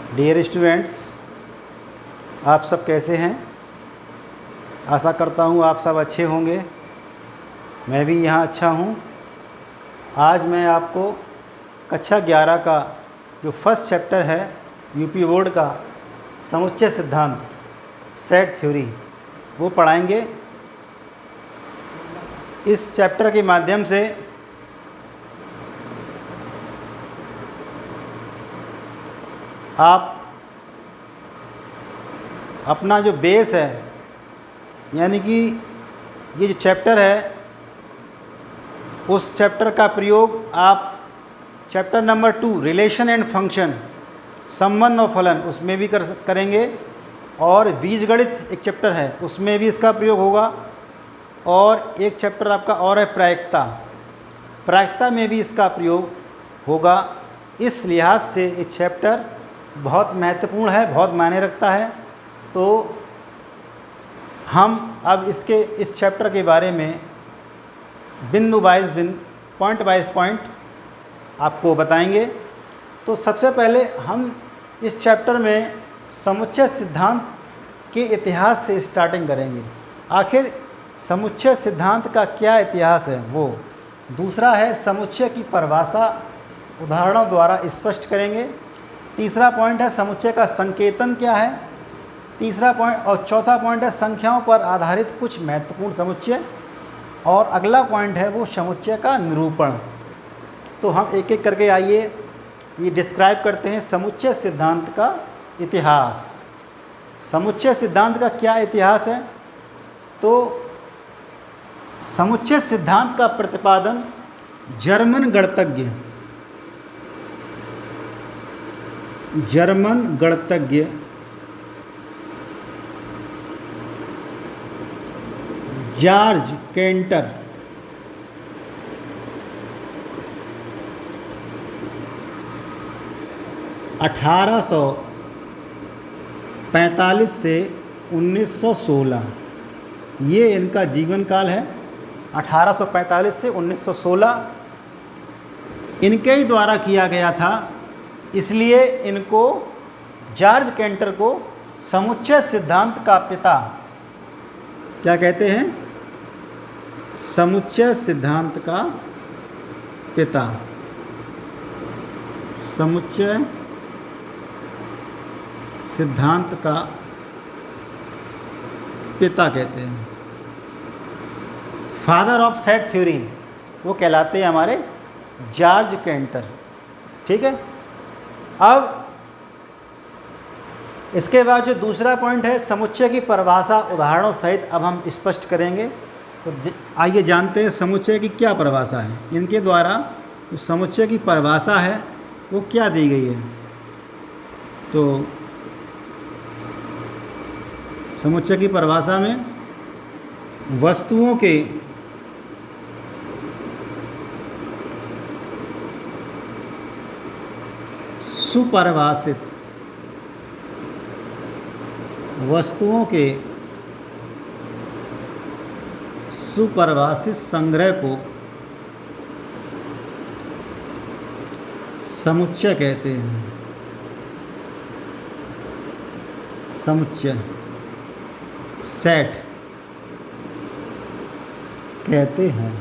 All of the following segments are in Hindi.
डियर स्टूडेंट्स, आप सब कैसे हैं? आशा करता हूँ आप सब अच्छे होंगे। मैं भी यहाँ अच्छा हूँ। आज मैं आपको कक्षा 11 का जो फर्स्ट चैप्टर है यूपी बोर्ड का समुच्चय सिद्धांत सेट थ्योरी वो पढ़ाएंगे। इस चैप्टर के माध्यम से आप अपना जो बेस है, यानी कि ये जो चैप्टर है उस चैप्टर का प्रयोग आप chapter number 2 relation and function संबंध और फलन उसमें भी करेंगे, और बीजगणित एक चैप्टर है उसमें भी इसका प्रयोग होगा, और एक चैप्टर आपका और है प्रायिकता में भी इसका प्रयोग होगा। इस लिहाज से ये चैप्टर बहुत महत्वपूर्ण है, बहुत मायने रखता है। तो हम अब इस चैप्टर के बारे में बिंदु पॉइंट वाइज पॉइंट आपको बताएंगे। तो सबसे पहले हम इस चैप्टर में समुच्चय सिद्धांत के इतिहास से स्टार्टिंग करेंगे। आखिर समुच्चय सिद्धांत का क्या इतिहास है वो। दूसरा है समुच्चय की परिभाषा उदाहरणों द्वारा स्पष्ट करेंगे। तीसरा पॉइंट है समुच्चय का संकेतन क्या है। तीसरा पॉइंट और चौथा पॉइंट है संख्याओं पर आधारित कुछ महत्वपूर्ण समुच्चय, और अगला पॉइंट है वो समुच्चय का निरूपण। तो हम एक एक करके आइए ये डिस्क्राइब करते हैं समुच्चय सिद्धांत का इतिहास। समुच्चय सिद्धांत का क्या इतिहास है? तो समुच्चय सिद्धांत का प्रतिपादन जर्मन गणितज्ञ जॉर्ज केंटर (1845 से 1916) ये इनका जीवन काल है। 1845 से 1916 इनके ही द्वारा किया गया था, इसलिए इनको जॉर्ज केंटर को समुच्चय सिद्धांत का पिता क्या कहते हैं? समुच्चय सिद्धांत का पिता, समुच्चय सिद्धांत का पिता कहते हैं। फादर ऑफ सेट थ्योरी वो कहलाते हैं हमारे जॉर्ज केंटर। ठीक है। अब इसके बाद जो दूसरा पॉइंट है समुच्चय की परिभाषा उदाहरणों सहित अब हम स्पष्ट करेंगे। तो आइए जानते हैं समुच्चय की क्या परिभाषा है। इनके द्वारा जो समुच्चय की परिभाषा है वो क्या दी गई है। तो समुच्चय की परिभाषा में वस्तुओं के सुपरिभाषित संग्रह को समुच्चय कहते हैं। समुच्चय सेट कहते हैं।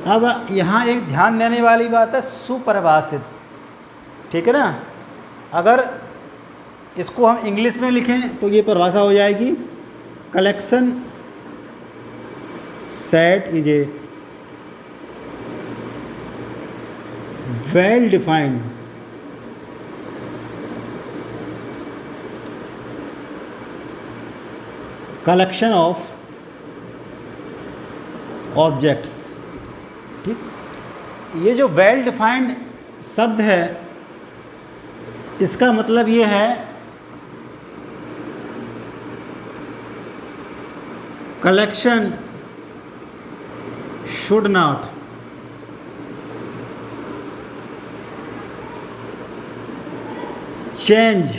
अब यहाँ एक ध्यान देने वाली बात है सुपरिभाषित। ठीक है ना। अगर इसको हम इंग्लिश में लिखें तो ये परिभाषा हो जाएगी collection set is a well defined collection of objects. ठीक, ये जो वेल डिफाइंड शब्द है इसका मतलब ये है collection should not change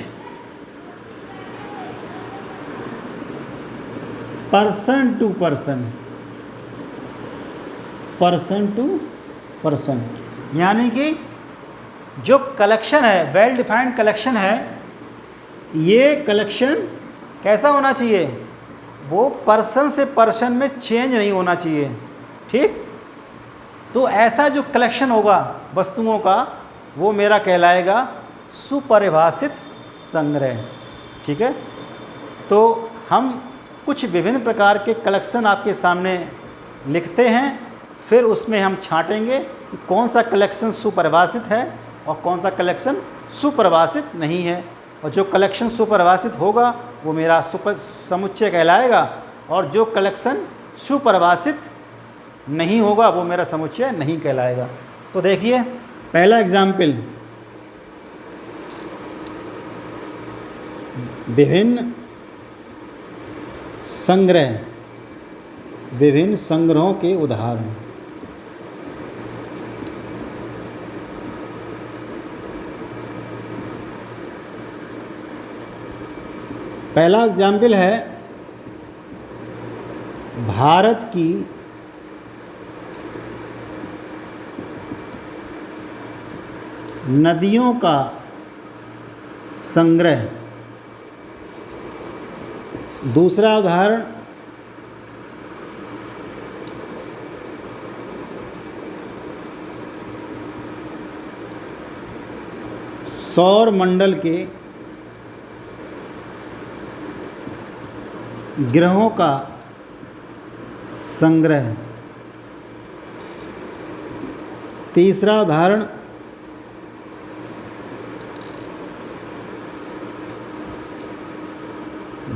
person to person, person to person, यानी कि जो कलेक्शन है, वेल डिफाइंड कलेक्शन है, ये कलेक्शन कैसा होना चाहिए, वो पर्सन से पर्सन में चेंज नहीं होना चाहिए। ठीक, तो ऐसा जो कलेक्शन होगा वस्तुओं का, वो मेरा कहलाएगा सुपरिभाषित संग्रह। ठीक है, तो हम कुछ विभिन्न प्रकार के कलेक्शन आपके सामने लिखते हैं, फिर उसमें हम छांटेंगे कि कौन सा कलेक्शन सुपरिभाषित है और कौन सा कलेक्शन सुपरिभाषित नहीं है। और जो कलेक्शन सुपरिभाषित होगा वो मेरा समुच्चय कहलाएगा, और जो कलेक्शन सुपरिभाषित नहीं होगा वो मेरा समुच्चय नहीं कहलाएगा। तो देखिए पहला एग्जाम्पल, विभिन्न संग्रह, विभिन्न संग्रहों के उदाहरण। पहला एग्जाम्पल है भारत की नदियों का संग्रह। दूसरा उदाहरण सौर मंडल के ग्रहों का संग्रह। तीसरा उदाहरण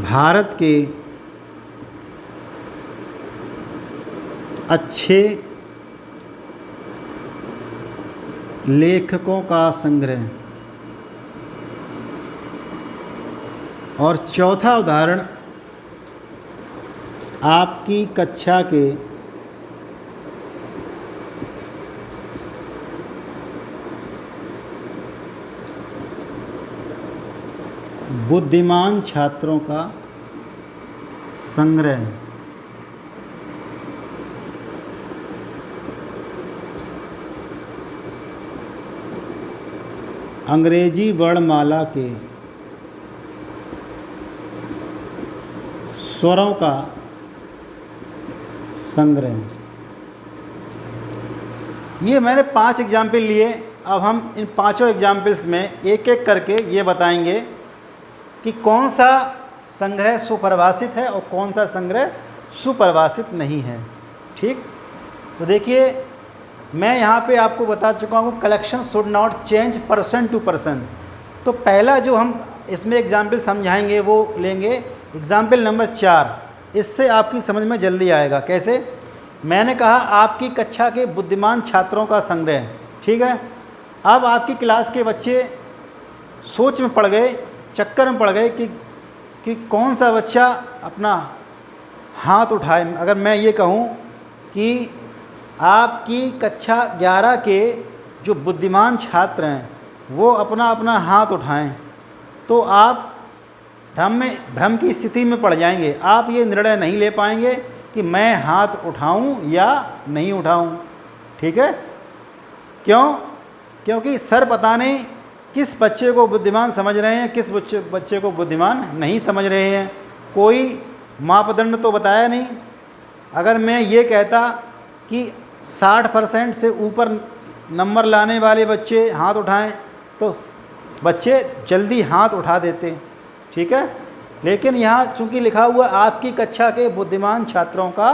भारत के अच्छे लेखकों का संग्रह। और चौथा उदाहरण आपकी कक्षा के बुद्धिमान छात्रों का संग्रह। अंग्रेजी वर्णमाला के स्वरों का संग्रह। ये मैंने 5 एग्जाम्पल लिए। अब हम इन पांचों एग्जाम्पल्स में एक एक करके ये बताएंगे कि कौन सा संग्रह सुपरिभाषित है और कौन सा संग्रह सुपरिभाषित नहीं है। ठीक, तो देखिए मैं यहाँ पे आपको बता चुका हूँ collection should not change person to person. तो पहला जो हम इसमें एग्जाम्पल समझाएंगे वो लेंगे एग्जाम्पल नंबर 4। इससे आपकी समझ में जल्दी आएगा। कैसे? मैंने कहा आपकी कक्षा के बुद्धिमान छात्रों का संग्रह। ठीक है, अब आपकी क्लास के बच्चे सोच में पड़ गए, चक्कर में पड़ गए कि कौन सा बच्चा अपना हाथ उठाए। अगर मैं ये कहूँ कि आपकी कक्षा 11 के जो बुद्धिमान छात्र हैं वो अपना अपना हाथ उठाएं, तो आप भ्रम की स्थिति में पड़ जाएंगे। आप ये निर्णय नहीं ले पाएंगे कि मैं हाथ उठाऊं या नहीं उठाऊं। ठीक है, क्यों? क्योंकि सर पता नहीं किस बच्चे को बुद्धिमान समझ रहे हैं, किस बच्चे को बुद्धिमान नहीं समझ रहे हैं। कोई मापदंड तो बताया नहीं। अगर मैं ये कहता कि 60% से ऊपर नंबर लाने वाले बच्चे हाथ उठाएं तो बच्चे जल्दी हाथ उठा देते। ठीक है, लेकिन यहाँ चूँकि लिखा हुआ आपकी कक्षा के बुद्धिमान छात्रों का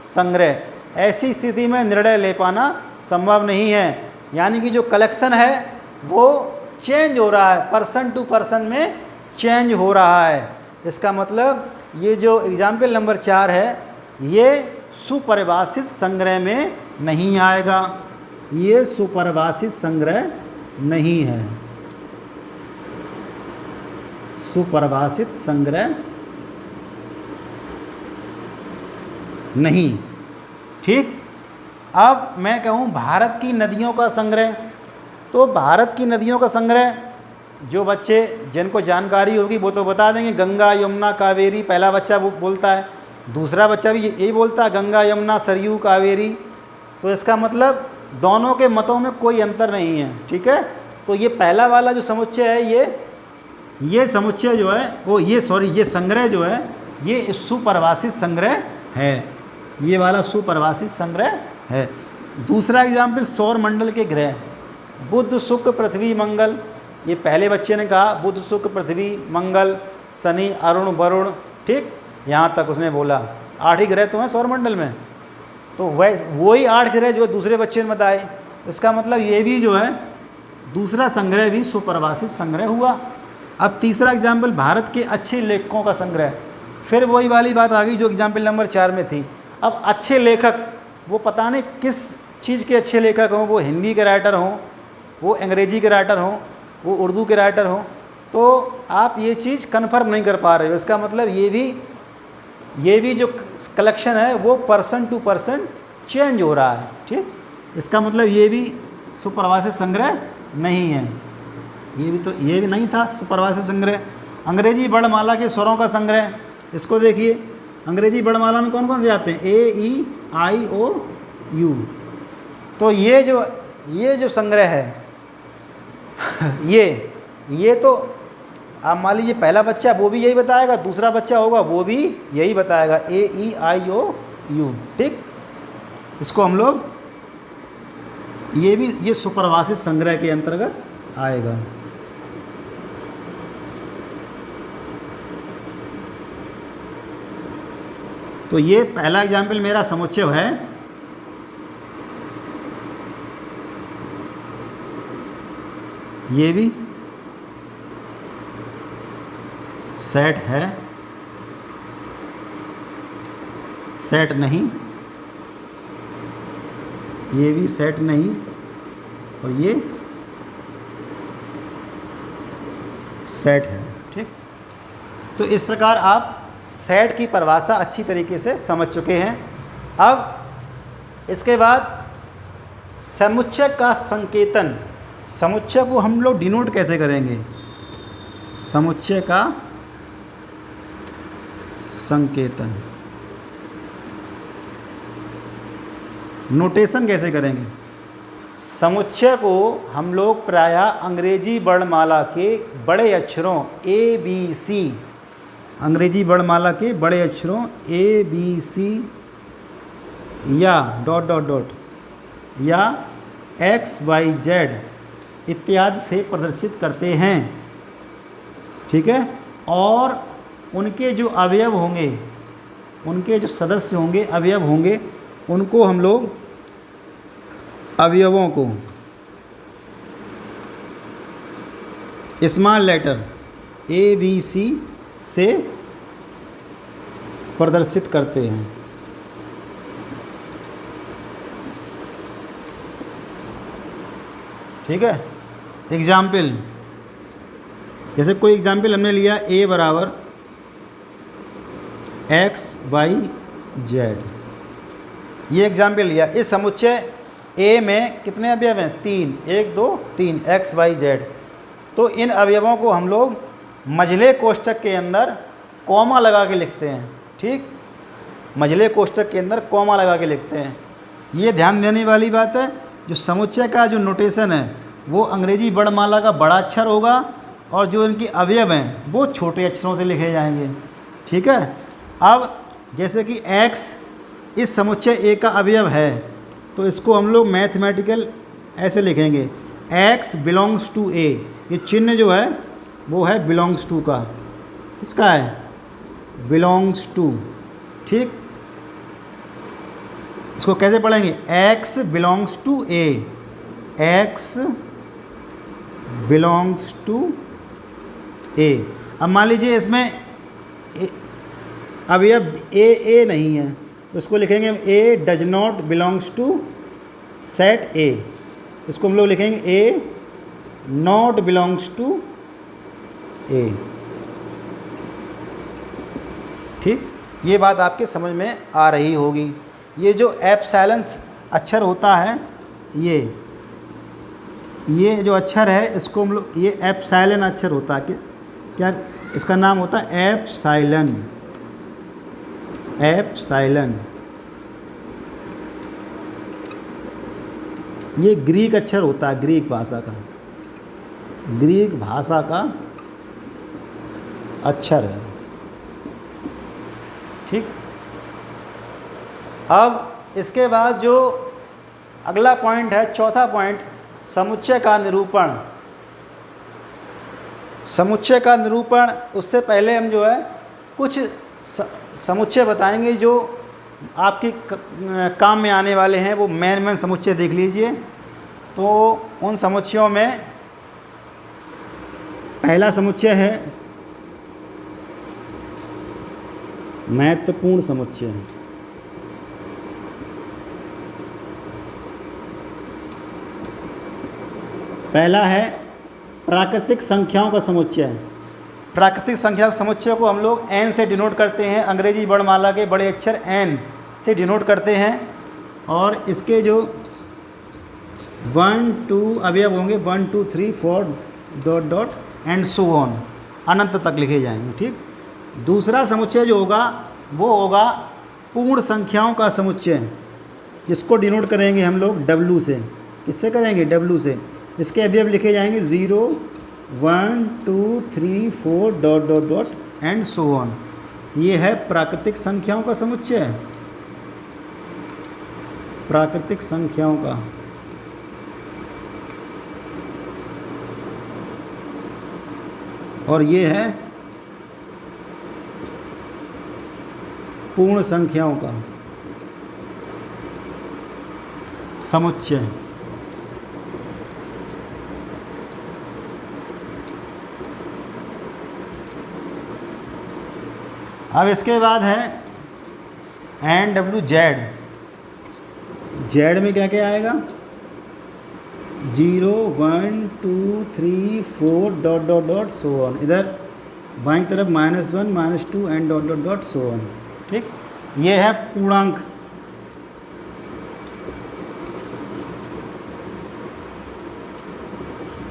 संग्रह, ऐसी स्थिति में निर्णय ले पाना संभव नहीं है। यानी कि जो कलेक्शन है वो चेंज हो रहा है, पर्सन टू पर्सन में चेंज हो रहा है। इसका मतलब ये जो एग्जाम्पल नंबर 4 है ये सुपरिभाषित संग्रह में नहीं आएगा। ये सुपरिभाषित संग्रह नहीं है, सुपरिभाषित संग्रह नहीं। ठीक, अब मैं कहूँ भारत की नदियों का संग्रह, तो भारत की नदियों का संग्रह जो बच्चे जिनको जानकारी होगी वो तो बता देंगे, गंगा यमुना कावेरी। पहला बच्चा वो बोलता है, दूसरा बच्चा भी यही बोलता है गंगा यमुना सरयू कावेरी। तो इसका मतलब दोनों के मतों में कोई अंतर नहीं है। ठीक है, तो ये पहला वाला जो समुच्चय है, ये समुच्चय जो है वो ये संग्रह जो है ये सुपरिभाषित संग्रह है, ये वाला सुपरिभाषित संग्रह है। दूसरा एग्जाम्पल सौर मंडल के ग्रह बुध शुक्र पृथ्वी मंगल। ये पहले बच्चे ने कहा बुध शुक्र पृथ्वी मंगल शनि अरुण वरुण, ठीक, यहाँ तक उसने बोला 8 ही ग्रह तो हैं सौरमंडल में। तो वही 8 ग्रह जो दूसरे बच्चे ने बताए, तो इसका मतलब ये भी जो है दूसरा संग्रह भी सुपरिभाषित संग्रह हुआ। अब तीसरा एग्जाम्पल भारत के अच्छे लेखकों का संग्रह, फिर वही वाली बात आ गई जो एग्जाम्पल नंबर 4 में थी। अब अच्छे लेखक वो पता नहीं किस चीज़ के अच्छे लेखक हों, वो हिंदी के राइटर हों, वो अंग्रेजी के राइटर हों, वो उर्दू के राइटर हों, तो आप ये चीज़ कन्फर्म नहीं कर पा रहे हो। इसका मतलब ये भी जो कलेक्शन है वो पर्सन टू पर्सन चेंज हो रहा है, ठीक। इसका मतलब ये भी सुपरिभाषित संग्रह नहीं है, ये भी नहीं था सुपरिभाषित संग्रह। अंग्रेजी वर्णमाला के स्वरों का संग्रह, इसको देखिए, अंग्रेजी वर्णमाला में कौन कौन से आते हैं, ए ई आई ओ यू। तो ये जो संग्रह है ये तो आप मान लीजिए पहला बच्चा वो भी यही बताएगा, दूसरा बच्चा होगा वो भी यही बताएगा, ए ई आई ओ यू, ठीक। इसको हम लोग ये सुपरिभाषित संग्रह के अंतर्गत आएगा। तो ये पहला एग्जाम्पल मेरा समुच्चय है, ये भी सेट है, सेट नहीं, ये भी सेट नहीं, और ये सेट है, ठीक। तो इस प्रकार आप सेट की परिभाषा अच्छी तरीके से समझ चुके हैं। अब इसके बाद समुच्चय का संकेतन, समुच्चय को हम लोग डिनोट कैसे करेंगे, समुच्चय का संकेतन, नोटेशन कैसे करेंगे। समुच्चय को हम लोग प्रायः अंग्रेजी वर्णमाला के बड़े अक्षरों ए बी सी, अंग्रेजी वर्णमाला के बड़े अक्षरों ए बी सी या डॉट डॉट डॉट या एक्स वाई जेड इत्यादि से प्रदर्शित करते हैं, ठीक है। और उनके जो अवयव होंगे, उनके जो सदस्य होंगे, अवयव होंगे, उनको हम लोग अवयवों को small letter A B C से प्रदर्शित करते हैं, ठीक है। एग्जाम्पल, जैसे कोई एग्जाम्पल हमने लिया ए बराबर एक्स वाई जेड, ये एग्जाम्पल लिया। इस समुच्चय ए में कितने अवयव हैं, 3, 1 2 3 एक्स वाई जेड। तो इन अवयवों को हम लोग मझले कोष्ठक के अंदर कॉमा लगा के लिखते हैं, ठीक, मझले कोष्ठक के अंदर कॉमा लगा के लिखते हैं। ये ध्यान देने वाली बात है, जो समुच्चय का जो नोटेशन है वो अंग्रेजी वर्णमाला का बड़ा अक्षर होगा और जो इनके अवयव हैं वो छोटे अक्षरों से लिखे जाएंगे, ठीक है। अब जैसे कि x इस समुच्चय ए का अवयव है, तो इसको हम लोग मैथमेटिकल ऐसे लिखेंगे, x बिलोंग्स टू ए। ये चिन्ह जो है वो है बिलोंग्स टू का, किसका है, बिलोंग्स टू, ठीक। इसको कैसे पढ़ेंगे, x belongs to A, x belongs to A. अब मान लीजिए इसमें अवयव ए नहीं है, तो इसको लिखेंगे A does not belongs to set A, इसको हम लोग लिखेंगे A not belongs to A, ठीक। ये बात आपके समझ में आ रही होगी। ये जो एप्सिलॉन अक्षर होता है, ये जो अक्षर है इसको हम लोग, ये एप्सिलॉन अक्षर होता है, क्या इसका नाम होता है, एप्सिलॉन, एप्सिलॉन। ये ग्रीक अक्षर होता है, ग्रीक भाषा का, ग्रीक भाषा का अक्षर है। ठीक। अब इसके बाद जो अगला पॉइंट है, चौथा पॉइंट, समुच्चय का निरूपण। समुच्चय का निरूपण, उससे पहले हम जो है कुछ समुच्चय बताएंगे जो आपकी काम में आने वाले हैं। वो मेन समुच्चय देख लीजिए। तो उन समुच्चयों में पहला समुच्चय है महत्वपूर्ण समुच्चय। पहला है प्राकृतिक संख्याओं का समुच्चय। प्राकृतिक संख्या समुच्चय को हम लोग n से डिनोट करते हैं, अंग्रेजी वर्णमाला के बड़े अक्षर n से डिनोट करते हैं। और इसके जो 1 2 अवयव होंगे, 1 2 3 4 dot dot and so on, अनंत तक लिखे जाएंगे। ठीक। दूसरा समुच्चय जो होगा वो होगा पूर्ण संख्याओं का समुच्चय, जिसको डिनोट करेंगे हम लोग W से। किससे करेंगे? W से। इसके अवयव लिखे जाएंगे 0 1 2 3 4 dot dot dot and so on. ये है प्राकृतिक संख्याओं का समुच्चय, प्राकृतिक संख्याओं का। और ये है पूर्ण संख्याओं का समुच्चय। अब इसके बाद है NWZ। जेड में क्या क्या आएगा? 0 1 2 3 4 dot dot dot so on. इधर बाईं तरफ -1 -2 and dot dot dot so on. ठीक। ये है पूर्णांक।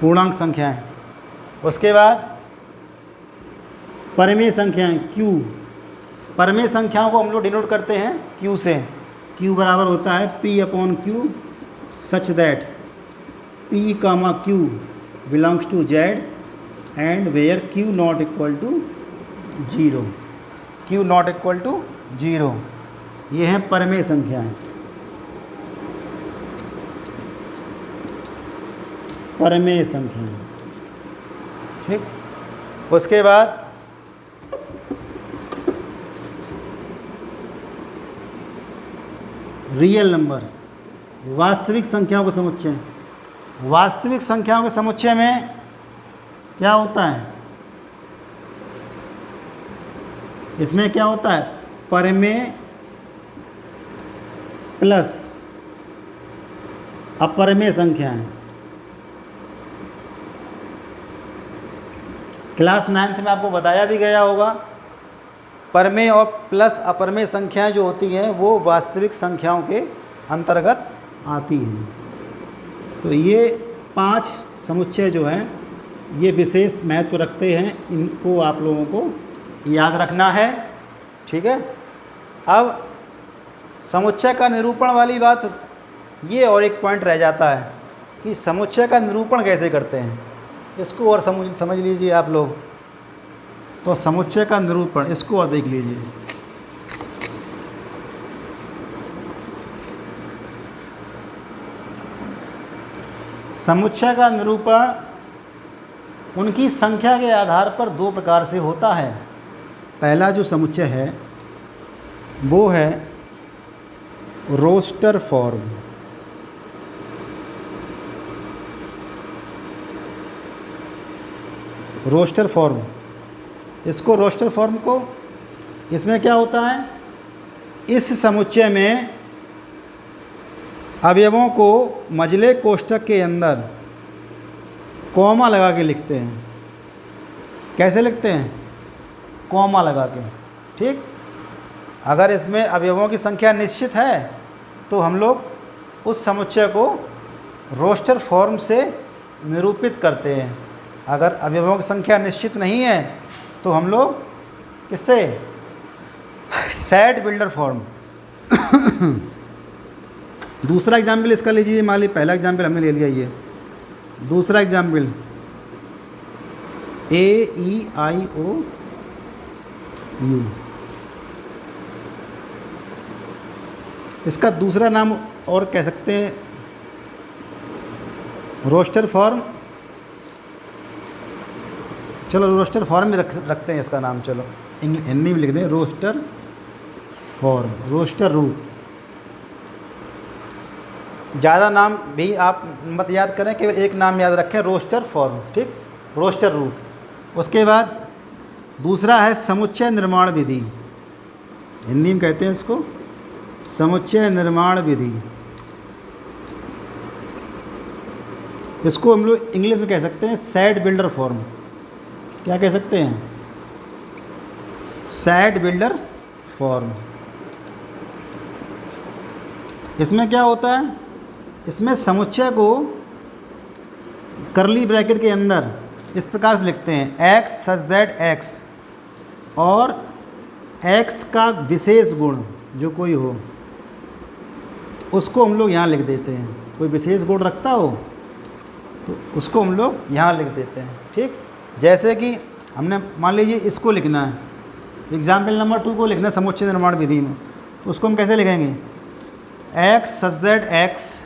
पूर्णांक संख्याएं। उसके बाद परमेय संख्याएं Q। परमेय संख्याओं को हम लोग डिनोट करते हैं Q से। Q बराबर होता है P/Q such that P, Q belongs to Z and where Q not equal to 0। Q not equal to 0। ये हैं परमेय संख्याएं। परमेय संख्याएं। ठीक। उसके बाद रियल नंबर, वास्तविक संख्याओं का समुच्चय। वास्तविक संख्याओं के समुच्चय में क्या होता है? इसमें क्या होता है? परमेय प्लस अपरमेय संख्याएं। क्लास 9th में आपको बताया भी गया होगा, परमेय और प्लस अपरमेय संख्याएं जो होती हैं वो वास्तविक संख्याओं के अंतर्गत आती हैं। तो ये 5 समुच्चय जो हैं ये विशेष महत्व रखते हैं, इनको आप लोगों को याद रखना है। ठीक है। अब समुच्चय का निरूपण वाली बात, ये और एक पॉइंट रह जाता है कि समुच्चय का निरूपण कैसे करते हैं। इसको और समझ लीजिए आप लोग। तो समुच्चय का निरूपण, इसको और देख लीजिए। समुच्चय का निरूपण उनकी संख्या के आधार पर 2 प्रकार से होता है। पहला जो समुच्चय है वो है रोस्टर फॉर्म। रोस्टर फॉर्म, इसको रोस्टर फॉर्म को, इसमें क्या होता है? इस समुच्चय में अवयवों को मझले कोष्ठक के अंदर कॉमा लगा के लिखते हैं। कैसे लिखते हैं? कॉमा लगा के। ठीक। अगर इसमें अवयवों की संख्या निश्चित है तो हम लोग उस समुच्चय को रोस्टर फॉर्म से निरूपित करते हैं। अगर अवयवों की संख्या निश्चित नहीं है तो हम लोग किससे? Set builder form. दूसरा एग्जाम्पल इसका लीजिए। मान लीजिए पहला एग्जाम्पल हमने ले लिया, ये दूसरा एग्जाम्पल AEIOU। इसका दूसरा नाम और कह सकते हैं रोस्टर फॉर्म। चलो रोस्टर फॉर्म में रखते हैं इसका नाम। चलो हिंदी में लिख दें रोस्टर फॉर्म, रोस्टर रूट। ज़्यादा नाम भी आप मत याद करें, केवल एक नाम याद रखें, रोस्टर फॉर्म, ठीक, रोस्टर रूट। उसके बाद दूसरा है समुच्चय निर्माण विधि। हिंदी में कहते हैं इसको समुच्चय निर्माण विधि। इसको हम लोग इंग्लिश में कह सकते हैं सेट बिल्डर फॉर्म। क्या कह सकते हैं? Set builder form. इसमें क्या होता है? इसमें समुच्चय को करली ब्रैकेट के अंदर इस प्रकार से लिखते हैं x सच दैट x, और x का विशेष गुण जो कोई हो उसको हम लोग यहाँ लिख देते हैं। कोई विशेष गुण रखता हो तो उसको हम लोग यहाँ लिख देते हैं, ठीक। जैसे कि हमने मान लीजिए इसको लिखना है, एग्जाम्पल नंबर 2 को लिखना है समुच्चय निर्माण विधि में, तो उसको हम कैसे लिखेंगे? x सच दैट x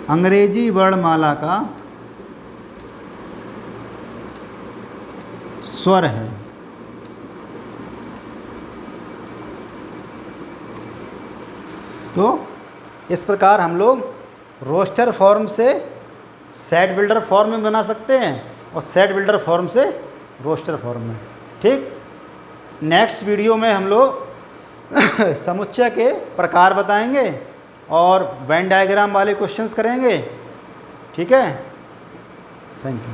अंग्रेजी वर्णमाला का स्वर है। तो इस प्रकार हम लोग रोस्टर फॉर्म से सेट बिल्डर फॉर्म में बना सकते हैं और सेट बिल्डर फॉर्म से रोस्टर फॉर्म में, ठीक। नेक्स्ट वीडियो में हम लोग समुच्चय के प्रकार बताएंगे और वेन डायग्राम वाले क्वेश्चंस करेंगे, ठीक है। Thank you.